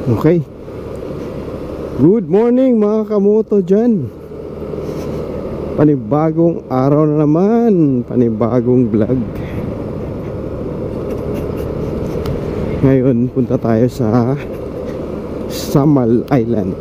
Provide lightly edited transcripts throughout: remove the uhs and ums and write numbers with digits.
Okay. Good morning mga kamoto dyan. Panibagong araw na naman, panibagong vlog. Ngayon punta tayo sa Samal Island.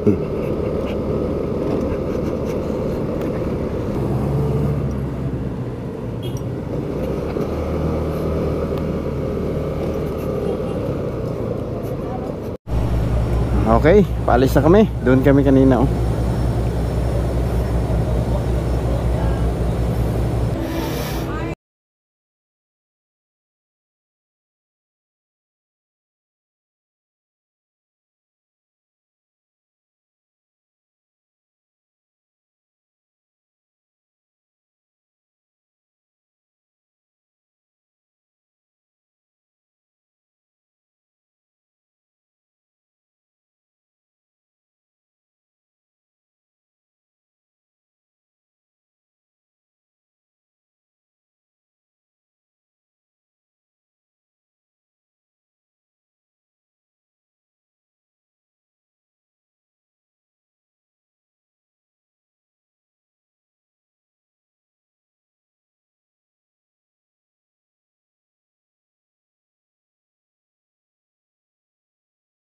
Okay, paalis na kami. Doon kami kanina, oh.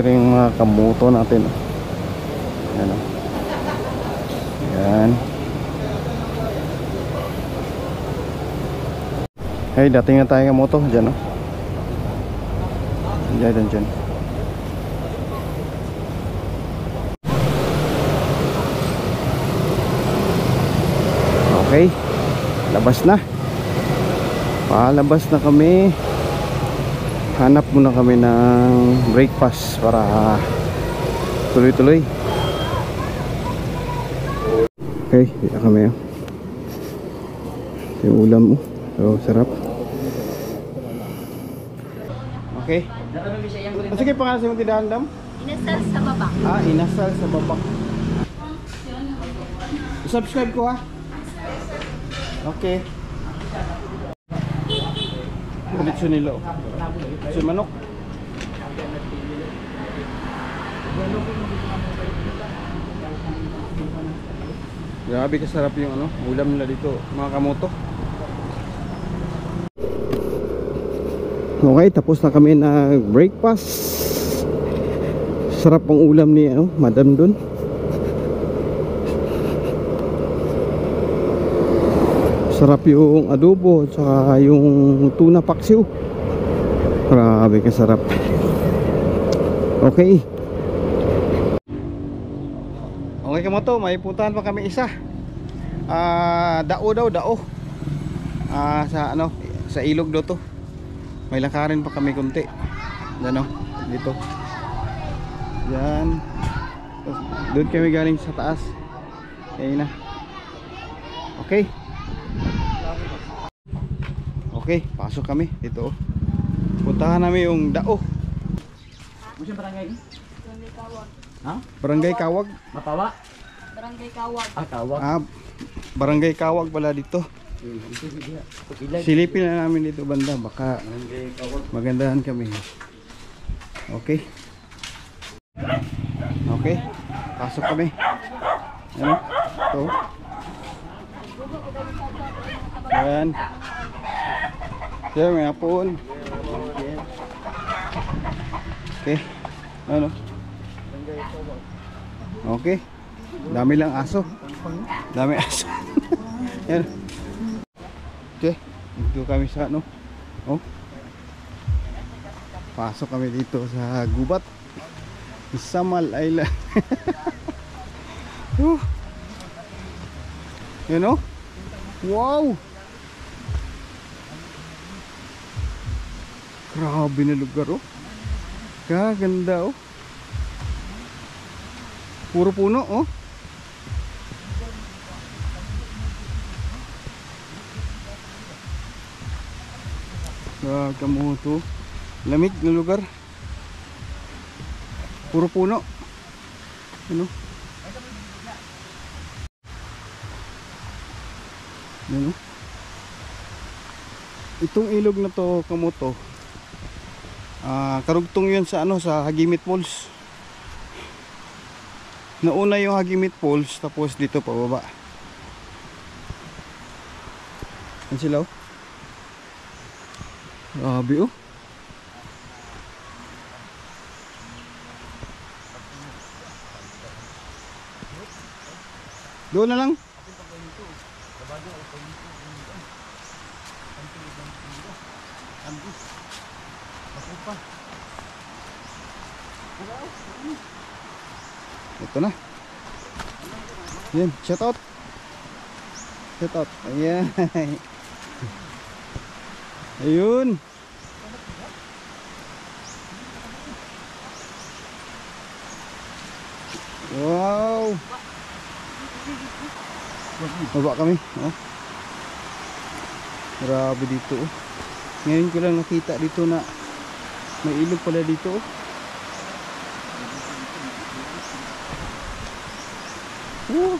Yung mga kamoto natin. Ayan, oh. Ayan. Hey, dating na tayo kamoto. Diyan, oh. Diyan. Okay. Labas na. Palabas na kami. Hanap muna kami ng breakfast para tuloy-tuloy. Okay, dito kami, oh. Ito yung ulam, oh. So, sarap. Okay. Sige, pangalan mo tindahan, dam? Inasal sa babak. Ah, inasal sa babak. Subscribe ko, ha? Okay. Ulit siya nila, oh. Si manok. Grabe kasarap yung ano, ulam nila dito, mga kamoto. Okay, tapos na kami na breakfast. Sarap ang ulam ni ano, madam dun. Sarap yung adobo at saka yung tuna paksiw. Grabe kasarap. Okay. Okay kamoto, may puntahan pa kami isa. Dao. Sa ano, sa ilog daw to. May lakarin pa kami kunti. Yan, oh, dito. Yan. Doon kami galing sa taas. Ayun na. Okay. Okay, pasok kami dito, oh. Puntahan namin yung Dao. Ano siya barangay? Barangay Kawag. Ha? Barangay Kawag? Mapawa? Barangay Kawag. Kawag. Barangay Kawag pala dito. Silipin na namin dito banda, baka magandahan kami. Okay. Okay, pasok kami. Ano? Ito. Yan. Yan, may hapon. Okay. Ano? Okay. Dami lang aso. Dami aso. Yan. Okay. Dito kami sa ano. Oh. Pasok kami dito sa gubat. Samal Island. You know? Wow. Grabe na lugar, oh. Kaganda, oh. Puro puno, oh. Kamoto. Lamig na lugar. Puro puno. Ano? Ano? Itong ilog na to, kamoto. Karugtong yun sa ano, sa Hagimit Falls. Nauna yung Hagimit Falls, tapos dito pababa. Yan sila oh. Grabe oh. Doon na lang. Ito na. Yan, shout out. Shout out. Ayan. Ayun. Wow. Baba kami. Oh. Grabe dito. Oh. Ngayon ko lang nakita dito na may ilog pala dito. Oh. Oh.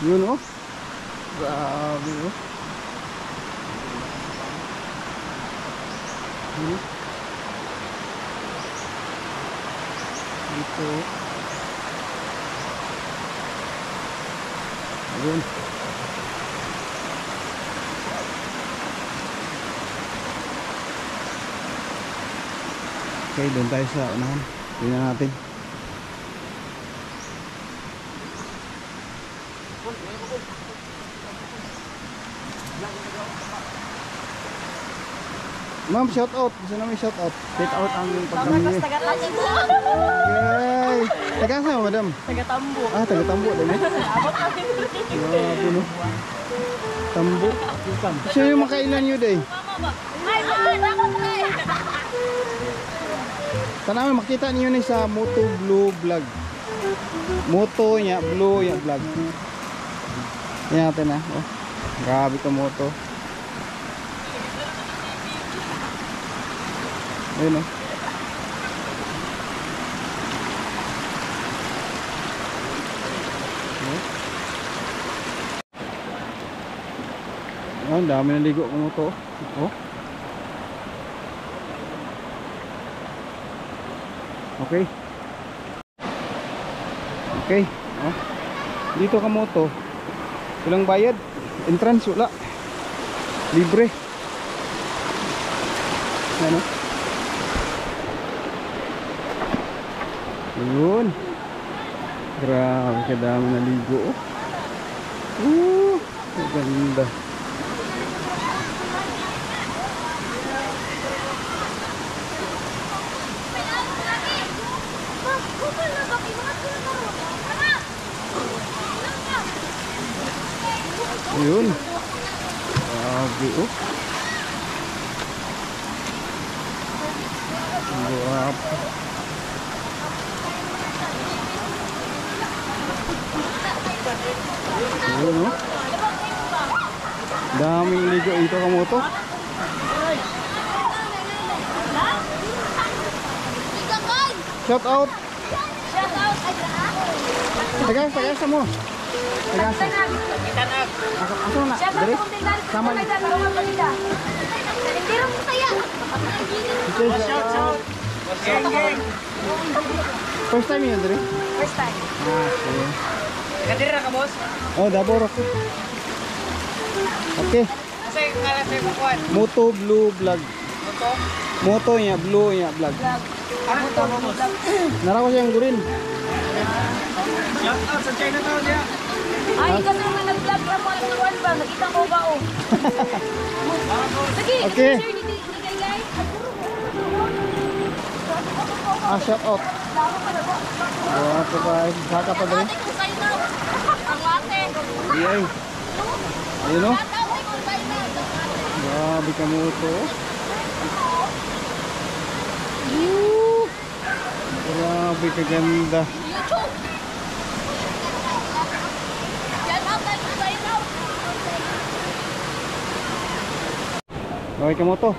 Yun oh. Grabe oh. Dito. Ayun. Okay, doon tayo sa unahan. Tingnan natin. Ma'am, shout out. Gusto namin shout out. Shout out ang pagkami. Taga-Tambo. Okay. Taga saan, madam? Taga-Tambo. Ah, taga Tambo din eh. Grabe no. Tambo. Siya yung makailan nyo day. Sana makita niyo ni sa Moto Blue Vlog. Moto nya Blue nya vlog. Yan natin na. Oh. Grabe to moto. Ayun oh. Oh, ang dami ng ligo ng moto. Oh. Okay. Okay. Oh. Dito ka moto. Walang bayad. Entrance wala. Libre. Ano? Yun. Grabe kadami na ligo. Ganda. Ayun. Grabe oh. Grabe. Ayun oh. Daming ligo ito ka moto. Shout out. Taga mo. Taga. Aso na. Dali. Sama ni. First time yun, Dali? First time. Okay. Kadira ka, boss? Oh, dabor ako. Okay. Kasi ngalan sa'yo kukuhan. Moto Blue Vlog. Moto? Moto niya, Blue niya Vlog. Ano to, boss? Naraw siyang gurin. Shout out sa Chinatown niya. Ay, kasi nga nag-vlog lang mo ang tuwan ba? Nakita ko ba oh? Sige, Okay. share ni guys. Shout out. Wow, guys. Saka pa rin. Ate ko kayo na. Ang ate. Yay. Ayun o. Ate ko kayo na. Grabe ka moto. Grabe ka ganda. YouTube. Yan out, tayo na. Okay ka moto.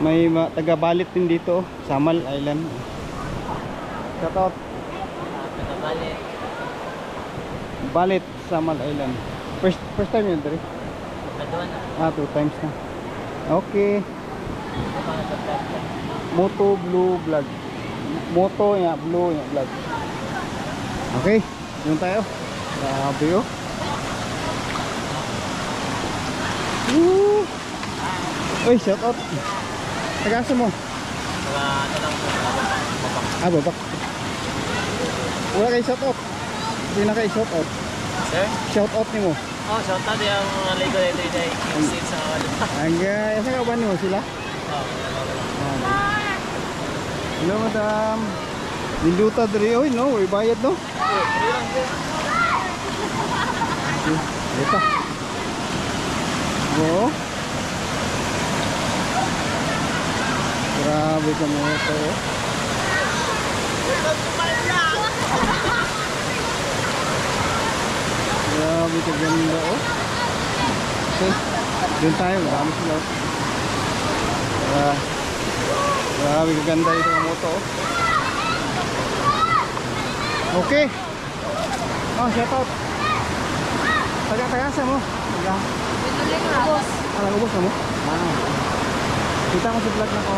May taga-balit din dito. Samal Island. Shout out. Balit, Samal Island. First time yun, Dre? 2 times na. Okay. Moto Blue Vlog. Moto ya, Blue ya vlog. Okay, doon tayo. Grabe oh. Woo! Uy, shout out. Tagasa mo. Babak. Wala kayo shout out. Hindi na kayo shout out. Sir? Shout out ni mo. Oh, shout out yung Lego dito yung seats sa Hanggang, asa ka ba mo sila? Hello madam. Ninduta diri oy no, may bayad no? Ito. Oo. Grabe ka mo ito. Grabe ka ganda oh. Okay. Doon tayo, marami sila. Grabe ka ganda ito ang moto oh. Okay. Oh, shout out. Taga-tagasa mo. Nag-ubos na mo? Kita mo sa vlog na ko.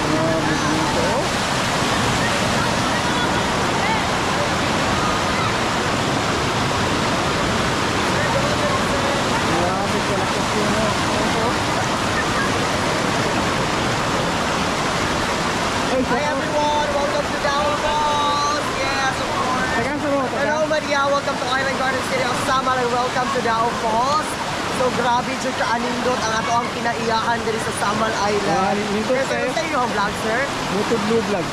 Grabe ka moto oh. Grabe ka lakas yun oh. Hi everyone, welcome to Down Falls. Yes, of course. Hello Maria, welcome to Island Garden City of Samal and welcome to Down Falls. So grabe dyan ka anindot ang ato ang kinaiyakan diri sa Samal Island. Nindot Sir, sa iyo ang vlog, sir? Moto Blue Vlog.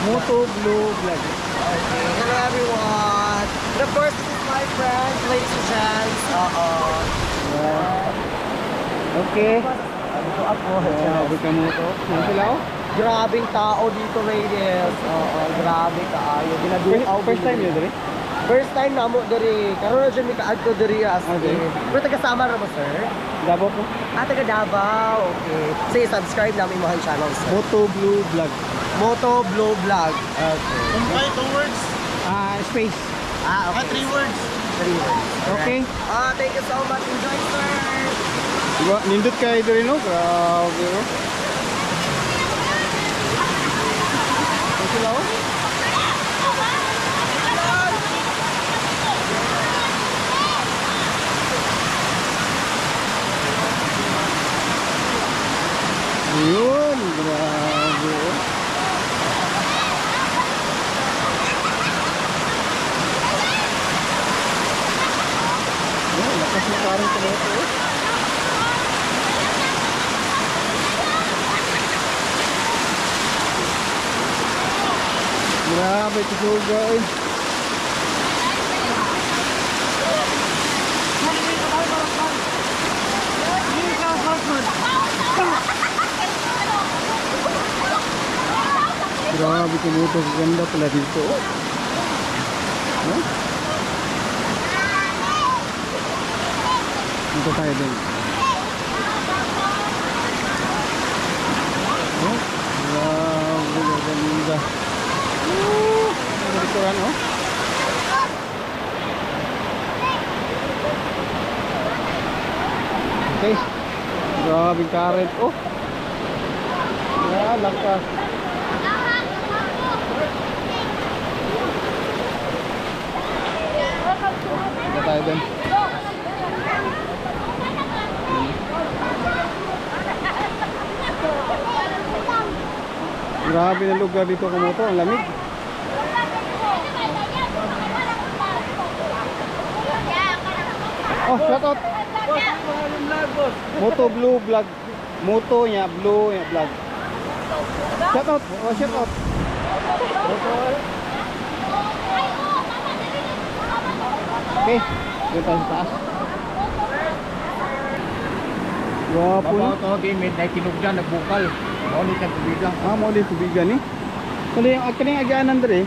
Moto Blue Vlog. Okay, hello everyone. And of course, this is my friend, ladies and gents. Okay. Dito ako. Grabe ka moto. Ano sila oh? Grabing tao dito, ladies. Grabe kaayo. First time yun dali? First time na mo diri. Karon na dyan may kaadto diri as Okay. Pero taga Samar na mo, sir? Davao po. Taga Davao. Okay. Sige, subscribe namin mo ang channel, sir. Moto Blue Vlog. Moto Blue Vlog. Okay. Kumpay, 2 words. Space. Okay. 3 words. 3 words. Okay. Thank you so much. Enjoy, sir. Diba, nindot kayo dito rin no? Grabe no? Ano sila oh? Ayun, grabe oh. Ayan, lakas na parang tomato oh. Grabe ito suga eh. Grabe ito moto, ganda pala dito oh. Huh? Dito tayo din. Oh, grabe ganda. Likuran oh. Okay. Grabe karet oh. Lakas. Dito tayo din. Grabe na lugar dito kumoto, ang lamig. Oh, shout out. Moto Blue Vlog. Moto nya Blue nya vlog. Shout out. Oh, shout out. Okay, dito tayo sa taas. Wapo na. Ito, di midnight tinugdan, nagbukal. Maulit ang tubigan. Mo din tubigan ni. Kundi yung kaning agaanan dere.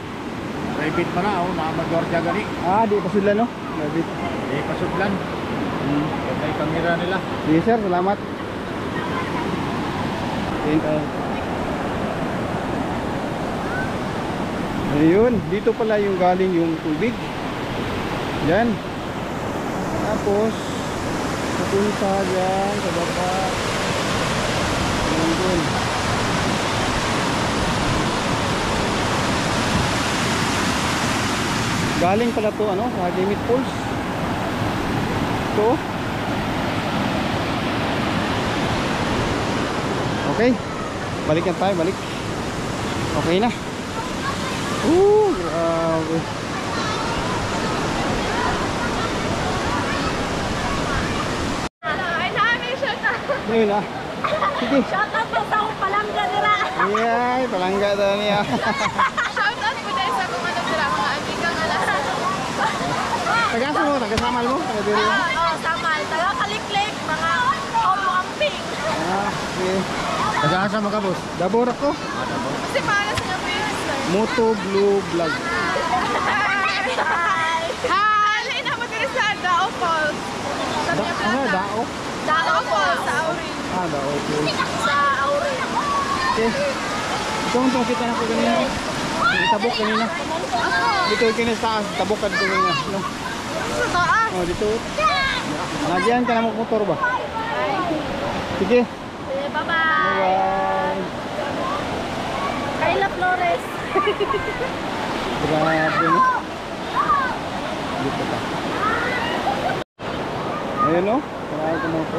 Private pa na, magwardiya gani. Di pa sila no. Private. Pasudlan. Ganda yung kamera nila. Sige sir, salamat. Ayun, dito pala yung galing yung tubig. Yan. Tapos papunta dyan sa baba. Ayan dun. Galing pala to ano, sa Gamit Falls. Ito. Okay. Balikan tayo, balik. Okay na. Grabe. Ay, namin siya na. Ayun na. Sige. Shout out po sa akong palangga nila. Ay, palangga daw niya. Shout out po dahil sa kung ano nila, mga amigang alas. Tagasa mo, tagasamal mo, tagadiri mo. Oo, samal. Taga-kaliklik, mga amping. Okay. Nag-aasa mo ka, boss? Dabor ako. Kasi paano sa business sir? Moto Blue Vlog. Hi! Alay na mo din sa Dao Falls. Sa Mia Plata. Dao? Dao Falls, sa Aurin. Dao po. Sa Aurin. Okay. Ito ang kita na ko ganina. Itabok kanina. Dito kinis taas, tabokan ko ganina. No? Sa taas. Oh, dito. Nagyan ka na motor ba? Sige. Bye-bye. Bye-bye. Kayla Flores. Grabe no. Dito ka. Ayun no. Parang ko mo po.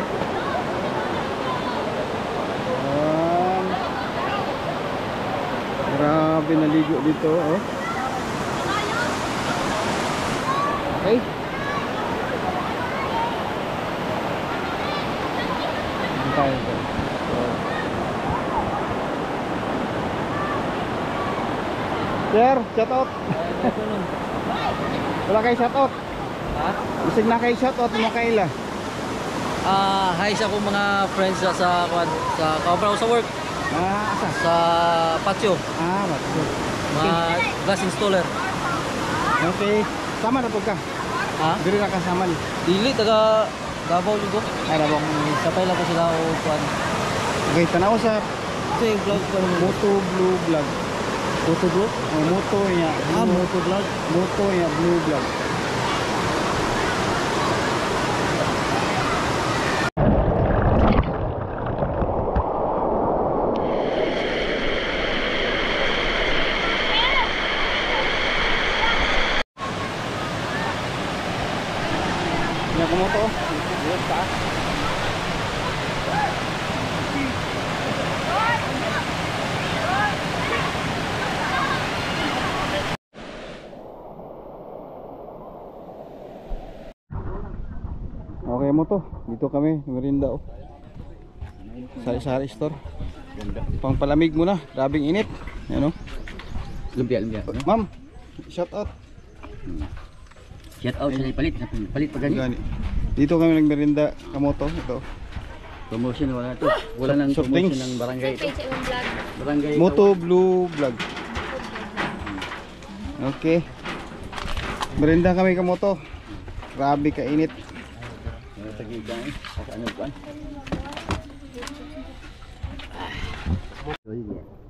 Grabe naligo dito oh. Okay. Tayo ko. Sir, shout out. Wala kayo shout out. Ha? Bisig na kayo shout out mo kaila. Hi sa akong mga friends sa kabraw sa work, Asa? sa patio, Matulog. mga glass installer. Okay. Sama na po ka. Ha? Dili na kasama ni. Dili, taga Davao Ligo. Ay, nabok. Sapay lang ko sila o kuan. Okay, tanaw sa Ito yung vlog ko. Moto Blue Vlog. Photo group? Oh, moto niya. Moto vlog. Moto niya Blue Vlog. Yan ko moto. Yan taas. Okay mo to. Dito kami, merinda oh. Sari-sari store. Pang palamig muna, grabing init. Ano? Lumpia. Ma'am, shout out. Shout out sa palit pa Gani. Dito kami nagmerinda kamoto ito. Promotion wala to. Wala nang Soft promotion drinks. ng barangay ito. Page yung vlog. Barangay Moto Blue Vlog. Okay. Merinda kami kamoto. Grabe kainit. Tagigan eh. Sa ano kuan?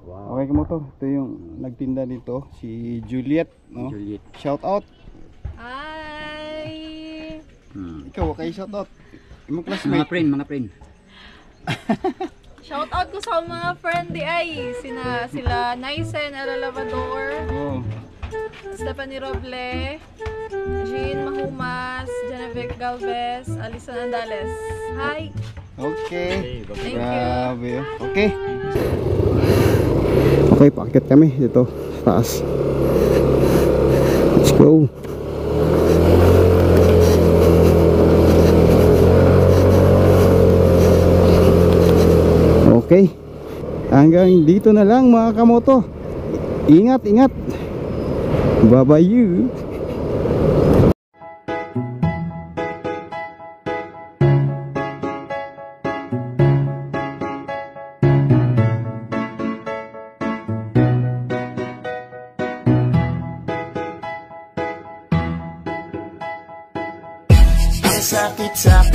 Wow. Okay kamoto. Ito yung nagtinda dito si Juliet, no? Juliet. Shout out. Hi! Ikaw kay shout out. Imo Mga classmate. friend. Shout out ko sa mga friend di ay. Sila Naisen Alalabador, Oh. Stephanie Roble, Jean Mahumas, Genevieve Galvez, Alison Andales. Hi! Okay. Thank you. Grabe. Okay. Okay, paakyat kami dito sa taas. Let's go. Okay. Hanggang dito na lang mga kamoto. Ingat. Bye-bye you. Sakit sa